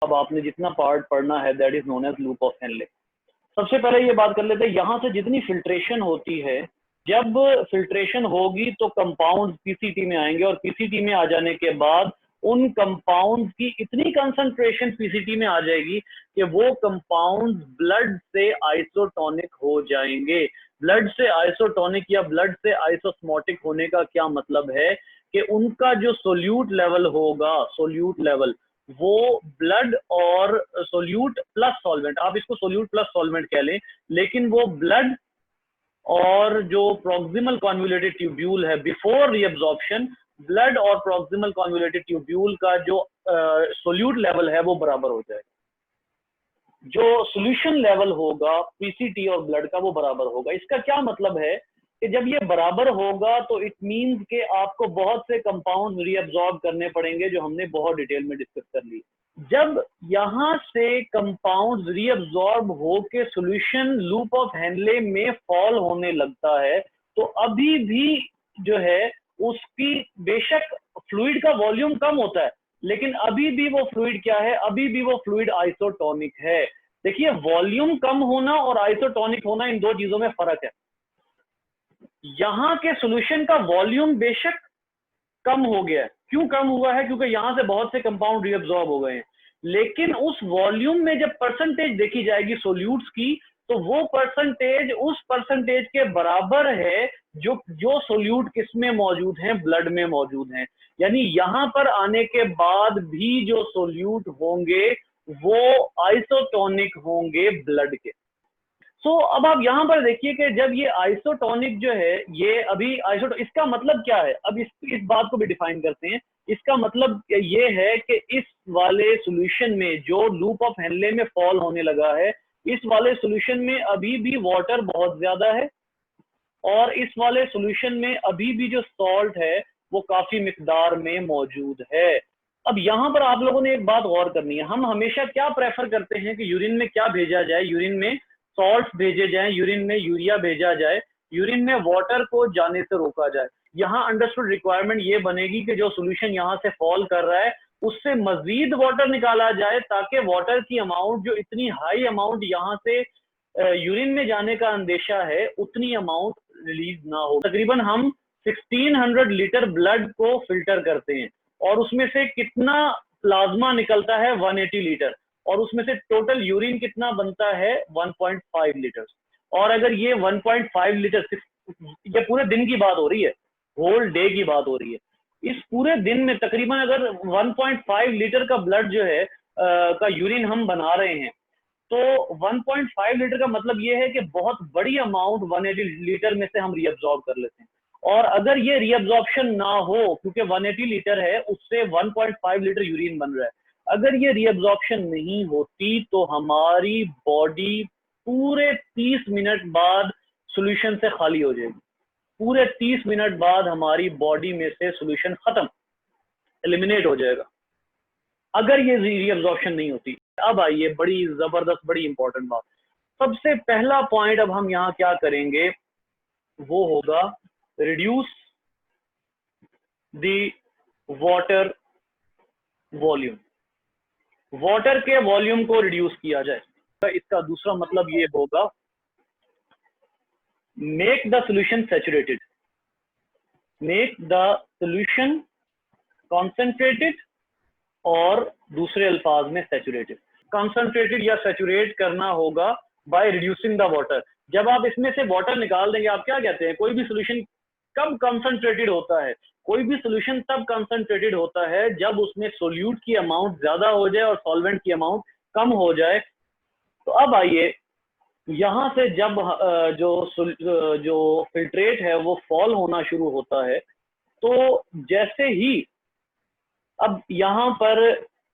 अब आपने जितना पार्ट पढ़ना है that is known as loop of Henle. सबसे पहले ये बात कर लेते हैं, यहाँ से जितनी फिल्ट्रेशन होती है, जब फिल्ट्रेशन होगी तो कंपाउंड पीसीटी में आएंगे और पीसीटी में आ जाने के बाद उन कंपाउंड की इतनी कंसंट्रेशन पीसीटी में आ जाएगी कि वो कंपाउंड ब्लड से आइसोटोनिक हो जाएंगे। ब्लड से आइसोटोनिक या ब्लड से आइसोस्मोटिक होने का क्या मतलब है कि उनका जो सोल्यूट लेवल होगा, सोल्यूट लेवल वो ब्लड और सोल्यूट प्लस सॉल्वेंट, आप इसको सोल्यूट प्लस सॉल्वेंट कह लें, लेकिन वो ब्लड और जो प्रॉक्सिमल कॉन्वोल्यूटेड ट्यूब्यूल है बिफोर रीअब्जॉर्प्शन, ब्लड और प्रॉक्सिमल कॉन्वोल्यूटेड ट्यूब्यूल का जो सोल्यूट लेवल है वो बराबर हो जाएगा। जो सोल्यूशन लेवल होगा पीसीटी और ब्लड का वो बराबर होगा। इसका क्या मतलब है कि जब ये बराबर होगा तो इट मींस कि आपको बहुत से कंपाउंड रीअब्जॉर्ब करने पड़ेंगे, जो हमने बहुत डिटेल में डिस्कस कर ली। जब यहां से कंपाउंड रीअब्जॉर्ब होके सॉल्यूशन लूप ऑफ हेनले में फॉल होने लगता है तो अभी भी जो है उसकी बेशक फ्लूइड का वॉल्यूम कम होता है, लेकिन अभी भी वो फ्लूइड क्या है, अभी भी वो फ्लूइड आइसोटोनिक है। देखिए, वॉल्यूम कम होना और आइसोटोनिक होना, इन दो चीजों में फर्क है। यहां के सॉल्यूशन का वॉल्यूम बेशक कम हो गया है। क्यों कम हुआ है? क्योंकि यहां से बहुत से कंपाउंड रीअब्जॉर्ब हो गए हैं, लेकिन उस वॉल्यूम में जब परसेंटेज देखी जाएगी सोल्यूट्स की, तो वो परसेंटेज उस परसेंटेज के बराबर है जो सोल्यूट किसमें मौजूद हैं, ब्लड में मौजूद हैं। यानी यहां पर आने के बाद भी जो सोल्यूट होंगे वो आइसोटोनिक होंगे ब्लड के। अब आप यहां पर देखिए कि जब ये आइसोटोनिक जो है, ये अभी इसका मतलब क्या है? अब इस बात को भी डिफाइन करते हैं। इसका मतलब ये है कि इस वाले सॉल्यूशन में जो लूप ऑफ हेनले में फॉल होने लगा है, इस वाले सॉल्यूशन में अभी भी वाटर बहुत ज्यादा है और इस वाले सॉल्यूशन में अभी भी जो सॉल्ट है वो काफी मिकदार में मौजूद है। अब यहां पर आप लोगों ने एक बात गौर करनी है, हम हमेशा क्या प्रेफर करते हैं कि यूरिन में क्या भेजा जाए? यूरिन में सॉल्ट भेजे जाएं, यूरिन में यूरिया भेजा जाए, यूरिन में वाटर को जाने से रोका जाए। यहाँ अंडरस्टूड रिक्वायरमेंट ये बनेगी कि जो सॉल्यूशन यहाँ से फॉल कर रहा है उससे मजीद वाटर निकाला जाए, ताकि वाटर की अमाउंट जो इतनी हाई अमाउंट यहाँ से यूरिन में जाने का अंदेशा है उतनी अमाउंट रिलीज ना हो। तकरीबन हम 1600 लीटर ब्लड को फिल्टर करते हैं और उसमें से कितना प्लाज्मा निकलता है? 180 लीटर, और उसमें से टोटल यूरिन कितना बनता है? 1.5 लीटर। और अगर ये 1.5 लीटर, ये पूरे दिन की बात हो रही है, होल डे की बात हो रही है, इस पूरे दिन में तकरीबन अगर 1.5 लीटर का ब्लड जो है का यूरिन हम बना रहे हैं, तो 1.5 लीटर का मतलब ये है कि बहुत बड़ी अमाउंट 180 लीटर में से हम रीअब्जॉर्ब कर लेते हैं। और अगर ये रीअब्जॉर्प्शन ना हो, क्योंकि 180 लीटर है उससे 1.5 लीटर यूरिन बन रहा है, अगर ये रीअब्जॉर्प्शन नहीं होती तो हमारी बॉडी पूरे 30 मिनट बाद सॉल्यूशन से खाली हो जाएगी। पूरे 30 मिनट बाद हमारी बॉडी में से सॉल्यूशन खत्म, एलिमिनेट हो जाएगा, अगर ये रीअब्जॉर्प्शन नहीं होती। अब आइए बड़ी जबरदस्त, बड़ी इंपॉर्टेंट बात। सबसे पहला पॉइंट अब हम यहाँ क्या करेंगे वो होगा reduce the water volume. Water के वॉल्यूम को रिड्यूस किया जाए। इसका दूसरा मतलब ये होगा make the solution saturated, make the solution concentrated, और दूसरे अल्फाज में सैचुरेटेड। कॉन्सेंट्रेटेड या सैचुरेट करना होगा बाय रिड्यूसिंग द वाटर। जब आप इसमें से वाटर निकाल देंगे, आप क्या कहते हैं, कोई भी सॉल्यूशन कब कंसंट्रेटेड होता है? कोई भी सॉल्यूशन तब कंसंट्रेटेड होता है जब उसमें सोल्यूट की अमाउंट ज्यादा हो जाए और सॉल्वेंट की अमाउंट कम हो जाए। तो अब आइए, यहां से जब जो फिल्ट्रेट है वो फॉल होना शुरू होता है, तो जैसे ही, अब यहां पर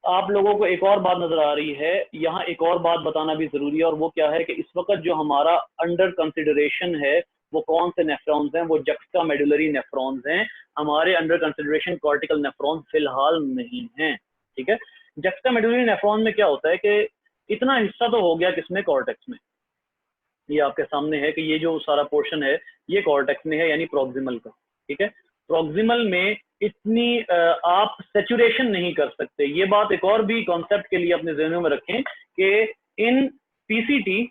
आप लोगों को एक और बात नजर आ रही है, यहाँ एक और बात बताना भी जरूरी है, और वो क्या है कि इस वक्त जो हमारा अंडर कंसिडरेशन है वो कौन से नेफ्रॉन्स हैं? वो जक्स्टा मेडुलरी नेफ्रॉन्स हैं। हमारे अंडर कंसिडरेशन कॉर्टिकल नेफ्रॉन्स फिलहाल नहीं हैं, ठीक है। जक्स्टा मेडुलरी नेफ्रॉन में क्या होता है कि इतना हिस्सा तो हो गया किसमें? कॉर्टेक्स में। ये आपके सामने है कि ये जो सारा पोर्शन है ये कॉर्टेक्स में है, यानी प्रॉक्सिमल का, ठीक है। प्रॉक्सिमल में इतनी आप सेचुरेशन नहीं कर सकते। ये बात एक और भी कॉन्सेप्ट के लिए अपने ज़हनों में रखें कि in PCT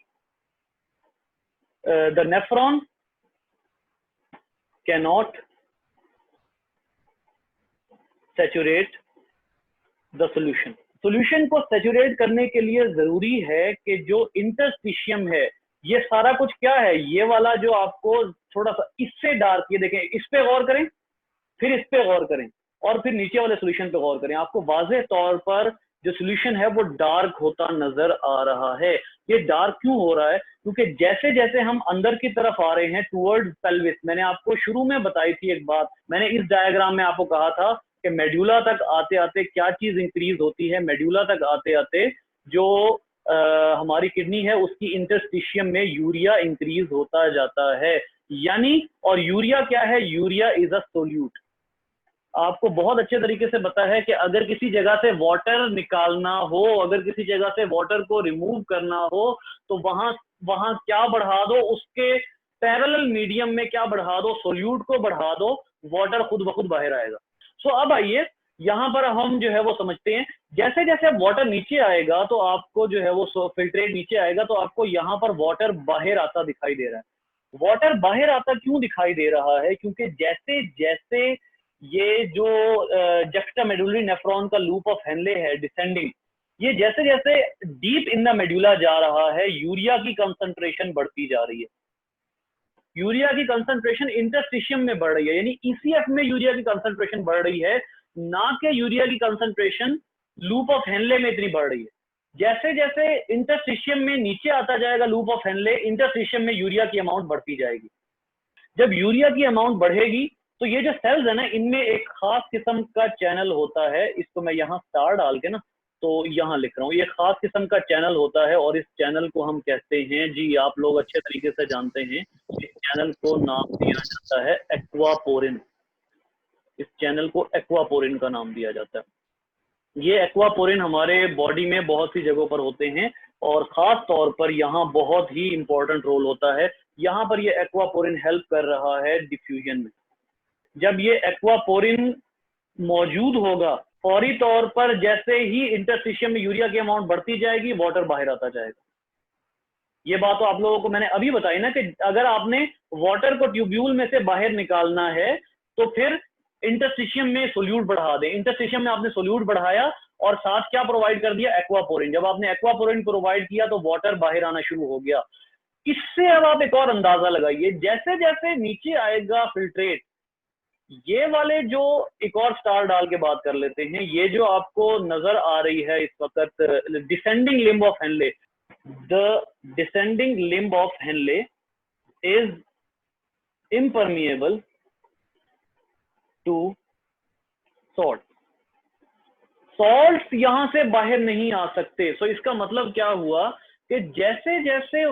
the nephron cannot saturate the solution. Solution को सैचुरेट करने के लिए जरूरी है कि जो इंटरस्टिशियम है, ये सारा कुछ क्या है, ये वाला जो आपको थोड़ा सा इससे डार्क, ये देखें, इस पे गौर करें, फिर इस पे गौर करें, और फिर नीचे वाले सोल्यूशन पे गौर करें। आपको वाज़ेह तौर पर जो सोल्यूशन है वो डार्क होता नजर आ रहा है। ये डार्क क्यों हो रहा है? क्योंकि जैसे जैसे हम अंदर की तरफ आ रहे हैं टूवर्ड्स पेल्विस, मैंने आपको शुरू में बताई थी एक बात, मैंने इस डायग्राम में आपको कहा था कि मेड्यूला तक आते आते क्या चीज इंक्रीज होती है। मेड्यूला तक आते आते जो हमारी किडनी है उसकी इंटरस्टिशियम में यूरिया इंक्रीज होता जाता है। यानी, और यूरिया क्या है? Urea is a solute. आपको बहुत अच्छे तरीके से पता है कि अगर किसी जगह से वाटर निकालना हो, अगर किसी जगह से वाटर को रिमूव करना हो, तो वहां वहां क्या बढ़ा दो, उसके पैरेलल मीडियम में क्या बढ़ा दो, सोल्यूट को बढ़ा दो, वाटर खुद ब खुद बाहर आएगा। सो अब आइए यहां पर हम जो है वो समझते हैं, जैसे जैसे वाटर नीचे आएगा तो आपको जो है वो फिल्ट्रेट नीचे आएगा तो आपको यहाँ पर वाटर बाहर आता दिखाई दे रहा है। वाटर बाहर आता क्यों दिखाई दे रहा है? क्योंकि जैसे जैसे ये जो जक्स्टामेडुलरी नेफ्रॉन का लूप ऑफ हेनले है डिसेंडिंग, ये जैसे जैसे डीप इन द मेडुला जा रहा है, यूरिया की कंसंट्रेशन बढ़ती जा रही है। यूरिया की कंसंट्रेशन इंटरस्टिशियम में बढ़ रही है, यानी ईसीएफ में यूरिया की कंसंट्रेशन बढ़ रही है, ना कि यूरिया की कंसंट्रेशन लूप ऑफ हेनले में इतनी बढ़ रही है। जैसे जैसे इंटरस्टिशियम में नीचे आता जाएगा लूप ऑफ हेनले, इंटरस्टिशियम में यूरिया की अमाउंट बढ़ती जाएगी। जब यूरिया की अमाउंट बढ़ेगी तो ये जो सेल्स है ना, इनमें एक खास किस्म का चैनल होता है, इसको मैं यहाँ स्टार डाल के ना तो यहाँ लिख रहा हूँ, ये खास किस्म का चैनल होता है और इस चैनल को हम कहते हैं, जी आप लोग अच्छे तरीके से जानते हैं, इस चैनल को नाम दिया जाता है एक्वापोरिन। इस चैनल को एक्वापोरिन का नाम दिया जाता है। ये एक्वापोरिन हमारे बॉडी में बहुत सी जगहों पर होते हैं और खास तौर पर यहाँ बहुत ही इंपॉर्टेंट रोल होता है। यहाँ पर ये एक्वापोरिन हेल्प कर रहा है डिफ्यूजन में। जब ये एक्वापोरिन मौजूद होगा, फौरी तौर पर जैसे ही इंटरस्टिशियम में यूरिया की अमाउंट बढ़ती जाएगी, वाटर बाहर आता जाएगा। ये बात तो आप लोगों को मैंने अभी बताई ना कि अगर आपने वाटर को ट्यूब्यूल में से बाहर निकालना है तो फिर इंटरस्टिशियम में सोल्यूट बढ़ा दें। इंटरस्टिशियम में आपने सोल्यूट बढ़ाया और साथ क्या प्रोवाइड कर दिया? एक्वापोरिन। जब आपने एक्वापोरिन प्रोवाइड किया तो वाटर बाहर आना शुरू हो गया। इससे अब आप एक और अंदाजा लगाइए, जैसे जैसे नीचे आएगा फिल्ट्रेट, ये वाले जो एक और स्टार डाल के बात कर लेते हैं, ये जो आपको नजर आ रही है इस वक्त descending limb of Henle, the descending limb of Henle is impermeable to salt. Salt यहां से बाहर नहीं आ सकते। सो इसका मतलब क्या हुआ कि जैसे जैसे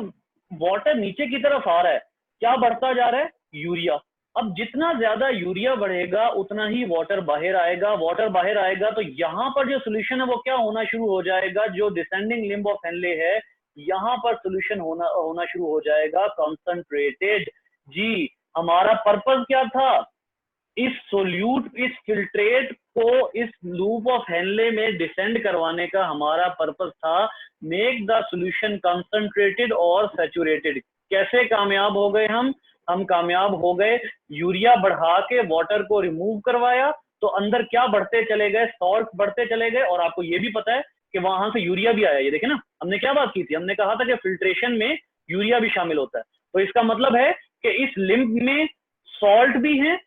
वाटर नीचे की तरफ आ रहा है, क्या बढ़ता जा रहा है? यूरिया। अब जितना ज्यादा यूरिया बढ़ेगा उतना ही वाटर बाहर आएगा। वाटर बाहर आएगा तो यहाँ पर जो सोल्यूशन है वो क्या होना शुरू हो जाएगा? जो डिसेंडिंग लिम्ब ऑफ हेनले है, यहाँ पर सोल्यूशन होना शुरू हो जाएगा कंसंट्रेटेड। जी, हमारा पर्पस क्या था? इस सोल्यूट, इस फिल्ट्रेट को इस लूप ऑफ हेनले में डिसेंड करवाने का हमारा पर्पस था, मेक द सोल्यूशन कंसंट्रेटेड और सैचुरेटेड। कैसे कामयाब हो गए हम कामयाब हो गए, यूरिया बढ़ा के वाटर को रिमूव करवाया तो अंदर क्या बढ़ते चले गए? सॉल्ट बढ़ते चले गए। और आपको ये भी पता है कि वहां से यूरिया भी आया। ये देखे ना, हमने क्या बात की थी? हमने कहा था कि फिल्ट्रेशन में यूरिया भी शामिल होता है। तो इसका मतलब है कि इस लिम्ब में सॉल्ट भी है,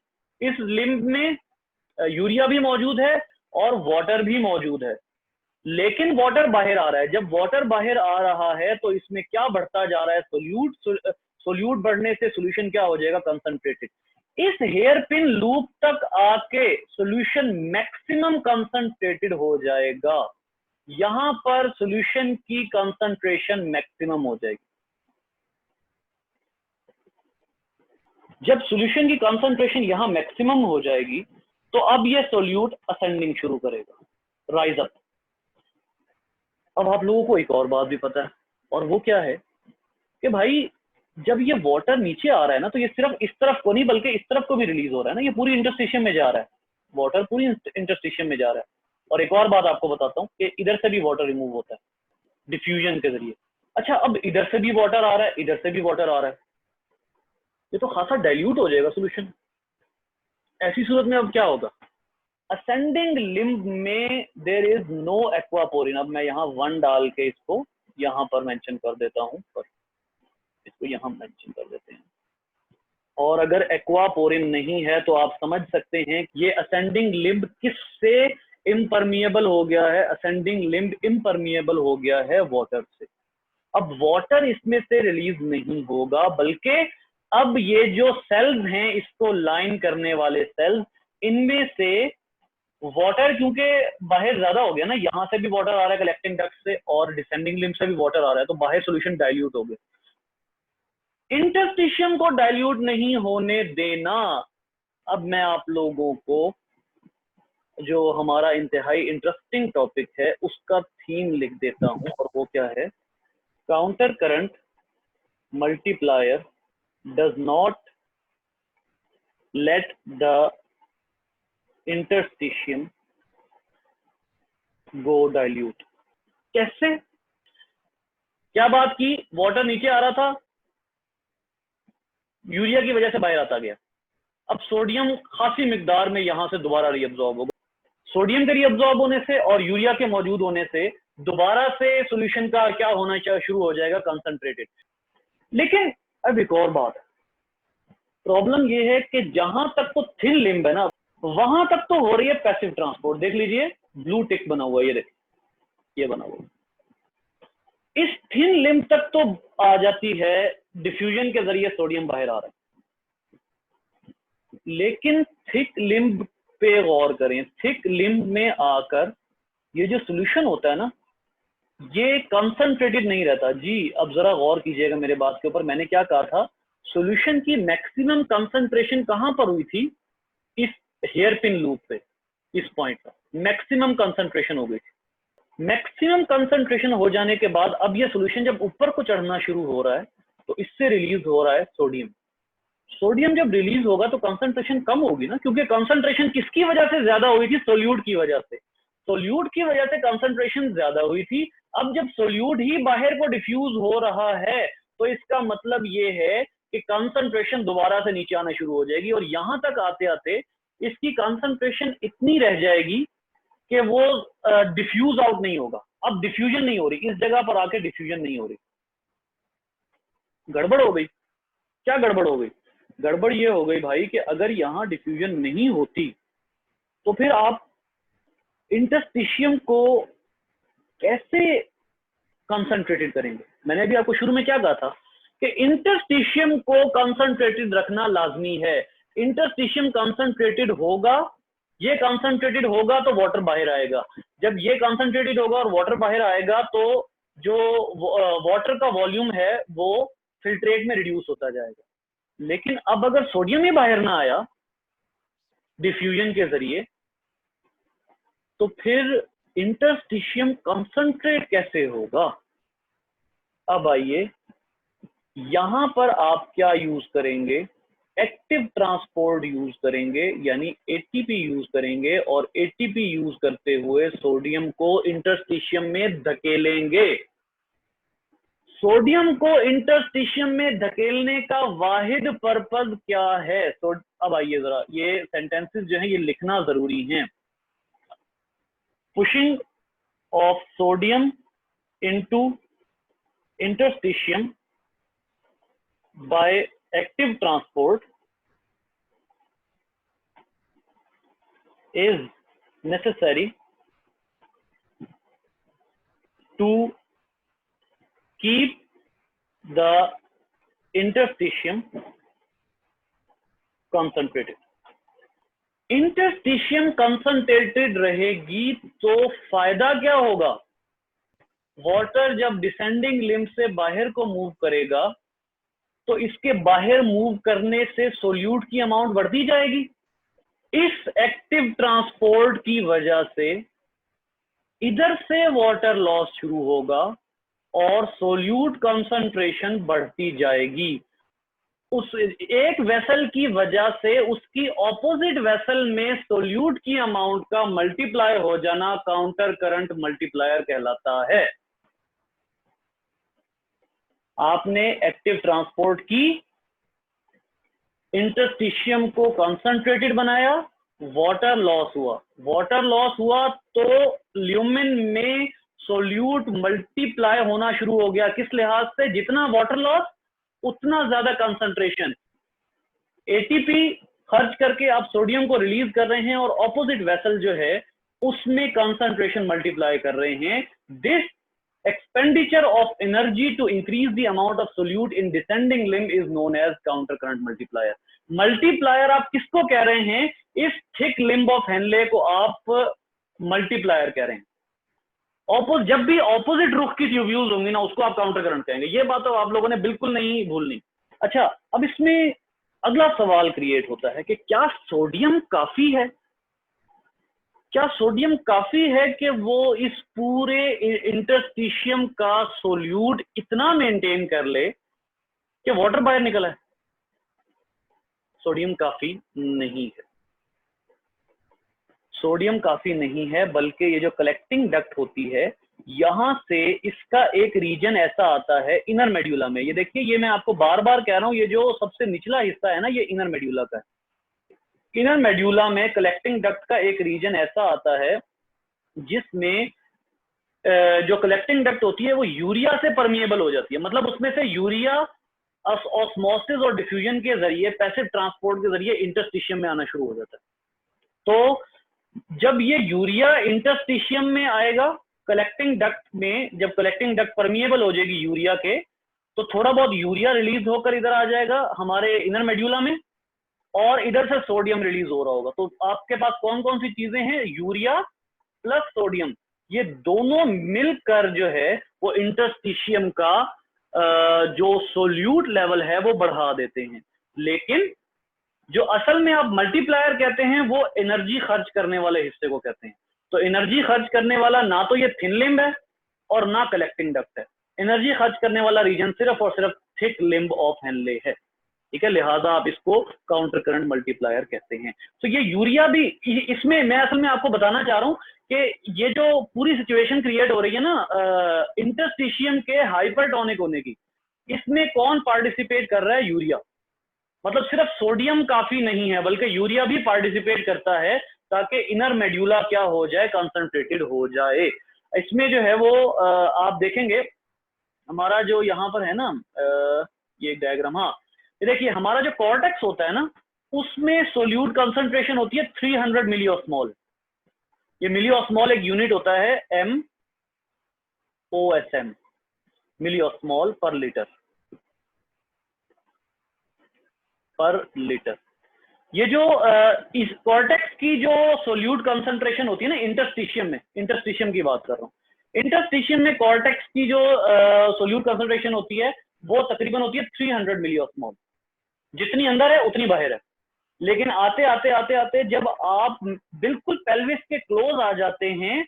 इस लिम्ब में यूरिया भी मौजूद है और वाटर भी मौजूद है, लेकिन वाटर बाहर आ रहा है। जब वाटर बाहर आ रहा है तो इसमें क्या बढ़ता जा रहा है? सोल्यूट। सोल्यूट बढ़ने से सोल्यूशन क्या हो जाएगा? कंसंट्रेटेड। इस हेयर पिन लूप तक आके सोल्यूशन मैक्सिमम कंसंट्रेटेड हो जाएगा। यहां पर सोल्यूशन की कंसंट्रेशन मैक्सिमम हो जाएगी। जब सोल्यूशन की कंसंट्रेशन यहां मैक्सिमम हो जाएगी तो अब ये सोल्यूट असेंडिंग शुरू करेगा, राइज अप। अब आप लोगों को एक और बात भी पता है, और वो क्या है कि भाई जब ये वाटर नीचे आ रहा है ना, तो ये सिर्फ इस तरफ को नहीं बल्कि इस तरफ को भी रिलीज हो रहा है ना, ये पूरी इंटरस्टिशियम में जा रहा है। वाटर पूरी इंटरस्टिशियम में जा रहा है। और एक और बात आपको बताता हूँ कि इधर से भी वाटर रिमूव होता है डिफ्यूजन के जरिए। अच्छा, अब इधर से भी वाटर आ रहा है, इधर से भी वाटर आ रहा है, ये तो खासा डाइल्यूट हो जाएगा सोल्यूशन। ऐसी सूरत में अब क्या होगा? असेंडिंग लिम्ब में देर इज नो एक्वापोरिन। अब मैं यहाँ 1 डाल के इसको यहाँ पर मेंशन कर देता हूँ, पर इसको यहाँ मेंशन कर देते हैं। और अगर एक्वापोरिन नहीं है तो आप समझ सकते हैं ये असेंडिंग लिम्ब किससे इम्परमिएबल हो गया है? असेंडिंग लिम्ब इम्परमिएबल हो गया है वाटर से। अब वाटर इसमें से रिलीज नहीं होगा, बल्कि अब ये जो सेल्स हैं, इसको लाइन करने वाले सेल्स, इनमें से वाटर क्योंकि बाहर ज्यादा हो गया ना, यहां से भी वाटर आ रहा है कलेक्टिंग डक्ट से और डिसेंडिंग लिम्ब से भी वाटर आ रहा है, तो बाहर सॉल्यूशन डाइल्यूट हो गया। इंटरस्टिशियम को डाइल्यूट नहीं होने देना। अब मैं आप लोगों को जो हमारा इंतहाई इंटरेस्टिंग टॉपिक है उसका थीम लिख देता हूं, और वो क्या है? Counter current multiplier does not let the interstitium go dilute. कैसे? क्या बात की? वाटर नीचे आ रहा था, यूरिया की वजह से बाहर आता गया। अब सोडियम खासी मिकदार में यहां से दोबारा रीअब्सॉर्ब होगा। सोडियम के रीअब्सॉर्ब होने से और यूरिया के मौजूद होने से दोबारा से सॉल्यूशन का क्या होना चाहिए? शुरू हो जाएगा कंसंट्रेटेड। लेकिन अब एक और बात, प्रॉब्लम ये है कि जहां तक तो थिन लिम्ब है ना, वहां तक तो हो रही है पैसिव ट्रांसपोर्ट। देख लीजिए ब्लू टिक बना हुआ है, ये देखिए, ये बना हुआ। इस थिन लिम्ब तक तो आ जाती है, डिफ्यूजन के जरिए सोडियम बाहर आ रहा है। लेकिन थिक लिम्ब पे गौर करें, थिक लिम्ब में आकर ये जो सॉल्यूशन होता है ना, ये कंसंट्रेटेड नहीं रहता जी। अब जरा गौर कीजिएगा मेरे बात के ऊपर, मैंने क्या कहा था? सॉल्यूशन की मैक्सिमम कंसंट्रेशन कहां पर हुई थी? इस हेयर पिन लूप पे, इस पॉइंट पर मैक्सिमम कंसंट्रेशन हो गई थी। मैक्सिमम कंसंट्रेशन हो जाने के बाद अब ये सॉल्यूशन जब ऊपर को चढ़ना शुरू हो रहा है, तो इससे रिलीज हो रहा है सोडियम। सोडियम जब रिलीज होगा तो कंसंट्रेशन कम होगी ना, क्योंकि कंसंट्रेशन किसकी वजह से ज्यादा हुई थी? सोल्यूट की वजह से। सोल्यूट की वजह से कंसंट्रेशन ज्यादा हुई थी। अब जब सोल्यूट ही बाहर को डिफ्यूज हो रहा है, तो इसका मतलब ये है कि कंसंट्रेशन दोबारा से नीचे आना शुरू हो जाएगी, और यहां तक आते आते इसकी कंसंट्रेशन इतनी रह जाएगी कि वो डिफ्यूज आउट नहीं होगा। अब डिफ्यूजन नहीं हो रही, इस जगह पर आके डिफ्यूजन नहीं हो रही। गड़बड़ हो गई। क्या गड़बड़ हो गई? गड़बड़ ये हो गई भाई कि अगर यहां डिफ्यूजन नहीं होती तो फिर आप इंटरस्टिशियम को कैसे कंसंट्रेटेड करेंगे? मैंने अभी आपको शुरू में क्या कहा था कि इंटरस्टिशियम को कंसंट्रेटेड रखना लाजमी है। इंटरस्टिशियम कंसंट्रेटेड होगा, ये कंसंट्रेटेड होगा तो वाटर बाहर आएगा। जब ये कंसंट्रेटेड होगा और वाटर बाहर आएगा तो जो वाटर का वॉल्यूम है वो फिल्ट्रेट में रिड्यूस होता जाएगा। लेकिन अब अगर सोडियम ही बाहर ना आया डिफ्यूजन के जरिए, तो फिर इंटरस्टिशियम कंसंट्रेट कैसे होगा? अब आइए, यहां पर आप क्या यूज करेंगे? एक्टिव ट्रांसपोर्ट यूज करेंगे, यानी एटीपी यूज करेंगे, और एटीपी यूज करते हुए सोडियम को इंटरस्टिशियम में धकेलेंगे। सोडियम को इंटरस्टिशियम में धकेलने का वाहिद पर्पज क्या है? तो अब आइए जरा, ये सेंटेंसेस जो है ये लिखना जरूरी है। Pushing of sodium into interstitium by active transport is necessary to keep the interstitium concentrated. Interstitium concentrated रहेगी तो फायदा क्या होगा? वाटर जब डिसेंडिंग लिम्ब से बाहर को मूव करेगा तो इसके बाहर मूव करने से सोल्यूट की अमाउंट बढ़ती जाएगी। इस एक्टिव ट्रांसपोर्ट की वजह से इधर से वाटर लॉस शुरू होगा और सोल्यूट कंसंट्रेशन बढ़ती जाएगी। उस एक वेसल की वजह से उसकी ऑपोजिट वेसल में सोल्यूट की अमाउंट का मल्टीप्लाई हो जाना काउंटर करंट मल्टीप्लायर कहलाता है। आपने एक्टिव ट्रांसपोर्ट की, इंटरस्टिशियम को कंसंट्रेटेड बनाया, वाटर लॉस हुआ। वाटर लॉस हुआ तो ल्यूमेन में सोल्यूट मल्टीप्लाई होना शुरू हो गया। किस लिहाज से? जितना वाटर लॉस उतना ज्यादा कंसंट्रेशन। एटीपी खर्च करके आप सोडियम को रिलीज कर रहे हैं और ऑपोजिट वेसल जो है उसमें कंसंट्रेशन मल्टीप्लाई कर रहे हैं। This expenditure of energy to increase the amount of solute in descending limb is known as counter current multiplier। Multiplier आप किसको कह रहे हैं? इस थिक लिम्ब ऑफ हेनले को आप मल्टीप्लायर कह रहे हैं। जब भी ऑपोजिट रुख की ट्यूब्यूल्स होंगी ना, उसको आप काउंटर करंट कहेंगे। ये बात तो आप लोगों ने बिल्कुल नहीं भूलनी। अच्छा, अब इसमें अगला सवाल क्रिएट होता है कि क्या सोडियम काफी है? क्या सोडियम काफी है कि वो इस पूरे इंटरस्टिशियम का सोल्यूट इतना मेंटेन कर ले कि वाटर बाहर निकला है? सोडियम काफी नहीं है। सोडियम काफी नहीं है, बल्कि ये जो कलेक्टिंग डक्ट होती है, यहां से इसका एक रीजन ऐसा आता है इनर मेड्यूला में। ये देखिए, ये मैं आपको बार बार कह रहा हूं, ये जो सबसे निचला हिस्सा है ना, ये इनर मेड्यूला का है। इनर मेड्यूला में कलेक्टिंग डक्ट का एक रीजन ऐसा आता है जिसमें जो कलेक्टिंग डक्ट होती है वो यूरिया से परमिएबल हो जाती है। मतलब उसमें से यूरिया ऑस्मोसिस और डिफ्यूजन के जरिए, पैसिव ट्रांसपोर्ट के जरिए इंटरस्टिशियम में आना शुरू हो जाता है। तो जब ये यूरिया इंटरस्टिशियम में आएगा कलेक्टिंग डक्ट में, जब कलेक्टिंग डक्ट परमिएबल हो जाएगी यूरिया के, तो थोड़ा बहुत यूरिया रिलीज होकर इधर आ जाएगा हमारे इनर मेड्यूला में, और इधर से सोडियम रिलीज हो रहा होगा। तो आपके पास कौन कौन सी चीजें हैं? यूरिया प्लस सोडियम, ये दोनों मिलकर जो है वो इंटरस्टिशियम का जो सोल्यूट लेवल है वो बढ़ा देते हैं। लेकिन जो असल में आप मल्टीप्लायर कहते हैं वो एनर्जी खर्च करने वाले हिस्से को कहते हैं। तो एनर्जी खर्च करने वाला ना तो ये थिन लिम्ब है और ना कलेक्टिंग डक्ट है। एनर्जी खर्च करने वाला रीजन सिर्फ और सिर्फ थिक लिम्ब ऑफ हेनले है। ठीक है, लिहाजा आप इसको काउंटर करंट मल्टीप्लायर कहते हैं। तो ये यूरिया भी, इसमें मैं असल में आपको बताना चाह रहा हूं कि ये जो पूरी सिचुएशन क्रिएट हो रही है ना इंटरस्टिशियम के हाइपरटोनिक होने की, इसमें कौन पार्टिसिपेट कर रहा है? यूरिया। मतलब सिर्फ सोडियम काफी नहीं है, बल्कि यूरिया भी पार्टिसिपेट करता है ताकि इनर मेड्यूला क्या हो जाए? कंसंट्रेटेड हो जाए। इसमें जो है वो आप देखेंगे हमारा जो यहाँ पर है ना ये डायग्राम, हाँ ये देखिए, हमारा जो कॉर्टेक्स होता है ना, उसमें सोल्यूट कंसंट्रेशन होती है 300 मिलीऑस्मोल। ये मिलीऑस्मोल एक यूनिट होता है, MOSM, मिलीऑस्मोल पर लीटर। ये जो इस कॉर्टेक्स की जो सोल्यूट कंसंट्रेशन होती है ना इंटरस्टिशियम में, इंटरस्टिशियम की बात कर रहा हूँ, इंटरस्टिशियम में कॉर्टेक्स की जो सोल्यूट कंसंट्रेशन होती है वो तकरीबन होती है 300 मिलीऑस्मोल। जितनी अंदर है उतनी बाहर है। लेकिन आते आते आते आते जब आप बिल्कुल पेल्विस के क्लोज आ जाते हैं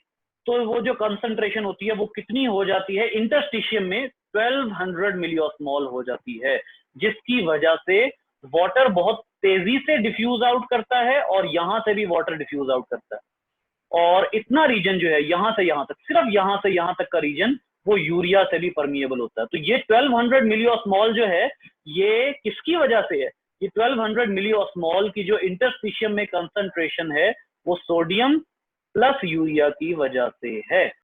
तो वो जो कंसंट्रेशन होती है वो कितनी हो जाती है? इंटरस्टिशियम में 1200 मिलीऑस्मोल हो जाती है, जिसकी वजह से वाटर बहुत तेजी से डिफ्यूज आउट करता है और यहां से भी वाटर डिफ्यूज आउट करता है। और इतना रीजन जो है यहां से यहां तक, सिर्फ यहां से यहां तक का रीजन वो यूरिया से भी परमिएबल होता है। तो ये 1200 मिलीऑस्मोल जो है ये किसकी वजह से है? ये 1200 मिलीऑस्मोल की जो इंटरस्टिशियम में कंसंट्रेशन है वो सोडियम प्लस यूरिया की वजह से है।